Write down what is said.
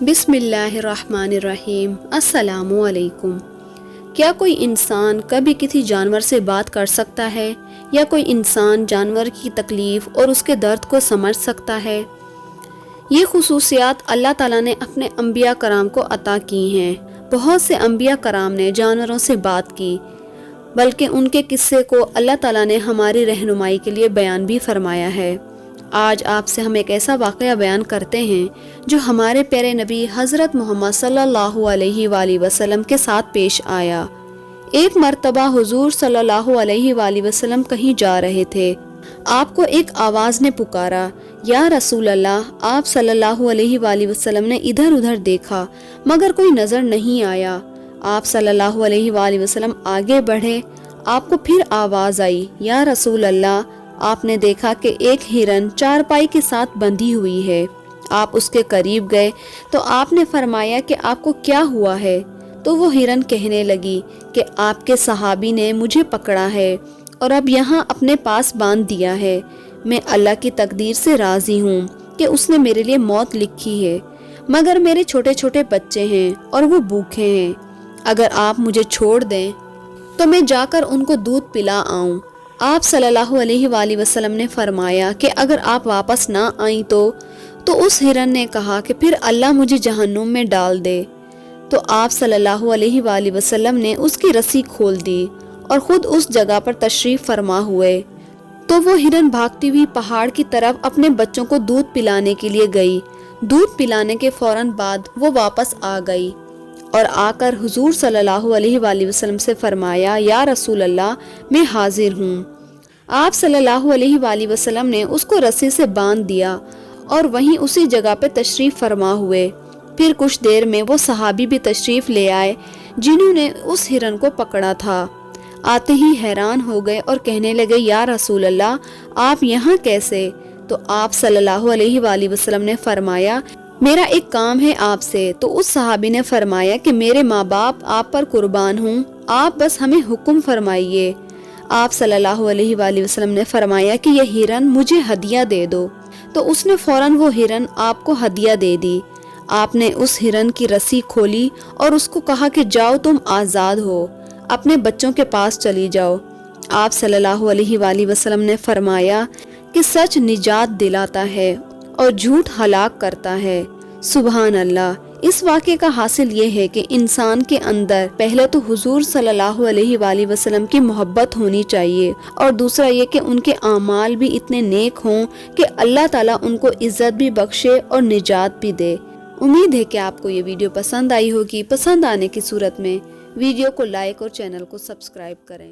بسم اللہ الرحمن الرحیم۔ السلام علیکم۔ کیا کوئی انسان کبھی کسی جانور سے بات کر سکتا ہے یا کوئی انسان جانور کی تکلیف اور اس کے درد کو سمجھ سکتا ہے؟ یہ خصوصیات اللہ تعالیٰ نے اپنے انبیاء کرام کو عطا کی ہیں۔ بہت سے انبیاء کرام نے جانوروں سے بات کی، بلکہ ان کے قصے کو اللہ تعالیٰ نے ہماری رہنمائی کے لیے بیان بھی فرمایا ہے۔ آج آپ سے ہم ایک ایسا واقعہ بیان کرتے ہیں جو ہمارے پیارے نبی حضرت محمد صلی اللہ علیہ وآلہ وسلم کے ساتھ پیش آیا۔ ایک مرتبہ حضور صلی اللہ علیہ وآلہ وسلم کہیں جا رہے تھے۔ آپ کو ایک آواز نے پکارا، یا رسول اللہ۔ آپ صلی اللہ علیہ وآلہ وسلم نے ادھر ادھر دیکھا مگر کوئی نظر نہیں آیا۔ آپ صلی اللہ علیہ وآلہ وسلم آگے بڑھے۔ آپ کو پھر آواز آئی، یا رسول اللہ۔ آپ نے دیکھا کہ ایک ہرن چارپائی کے ساتھ بندھی ہوئی ہے۔ آپ اس کے قریب گئے تو آپ نے فرمایا کہ آپ کو کیا ہوا ہے؟ تو وہ ہرن کہنے لگی کہ آپ کے صحابی نے مجھے پکڑا ہے اور اب یہاں اپنے پاس باندھ دیا ہے۔ میں اللہ کی تقدیر سے راضی ہوں کہ اس نے میرے لیے موت لکھی ہے، مگر میرے چھوٹے چھوٹے بچے ہیں اور وہ بھوکے ہیں۔ اگر آپ مجھے چھوڑ دیں تو میں جا کر ان کو دودھ پلا آؤں۔ آپ صلی اللہ علیہ وآلہ وسلم نے فرمایا کہ اگر آپ واپس نہ آئیں تو اس ہرن نے کہا کہ پھر اللہ مجھے جہنم میں ڈال دے۔ تو آپ صلی اللہ علیہ وآلہ وسلم نے اس کی رسی کھول دی اور خود اس جگہ پر تشریف فرما ہوئے۔ تو وہ ہرن بھاگتی ہوئی پہاڑ کی طرف اپنے بچوں کو دودھ پلانے کے لیے گئی۔ دودھ پلانے کے فوراً بعد وہ واپس آ گئی اور آ کر حضور صلی اللہ علیہ وآلہ وسلم سے فرمایا، یا رسول اللہ، میں حاضر ہوں۔ آپ صلی اللہ علیہ وآلہ وسلم نے اس کو رسی سے باندھ دیا اور وہیں اسی جگہ پہ تشریف فرما ہوئے۔ پھر کچھ دیر میں وہ صحابی بھی تشریف لے آئے جنہوں نے اس ہرن کو پکڑا تھا۔ آتے ہی حیران ہو گئے اور کہنے لگے، یا رسول اللہ، آپ یہاں کیسے؟ تو آپ صلی اللہ علیہ وآلہ وسلم نے فرمایا، میرا ایک کام ہے آپ سے۔ تو اس صحابی نے فرمایا کہ میرے ماں باپ آپ پر قربان ہوں، آپ بس ہمیں حکم فرمائیے۔ آپ صلی اللہ علیہ وآلہ وسلم نے فرمایا کہ یہ ہرن مجھے ہدیہ دے دو۔ تو اس نے فوراً وہ ہرن آپ کو ہدیہ دے دی۔ آپ نے اس ہرن کی رسی کھولی اور اس کو کہا کہ جاؤ، تم آزاد ہو، اپنے بچوں کے پاس چلی جاؤ۔ آپ صلی اللہ علیہ وآلہ وسلم نے فرمایا کہ سچ نجات دلاتا ہے اور جھوٹ ہلاک کرتا ہے۔ سبحان اللہ۔ اس واقعے کا حاصل یہ ہے کہ انسان کے اندر پہلے تو حضور صلی اللہ علیہ وآلہ وسلم کی محبت ہونی چاہیے، اور دوسرا یہ کہ ان کے اعمال بھی اتنے نیک ہوں کہ اللہ تعالیٰ ان کو عزت بھی بخشے اور نجات بھی دے۔ امید ہے کہ آپ کو یہ ویڈیو پسند آئی ہوگی۔ پسند آنے کی صورت میں ویڈیو کو لائک اور چینل کو سبسکرائب کریں۔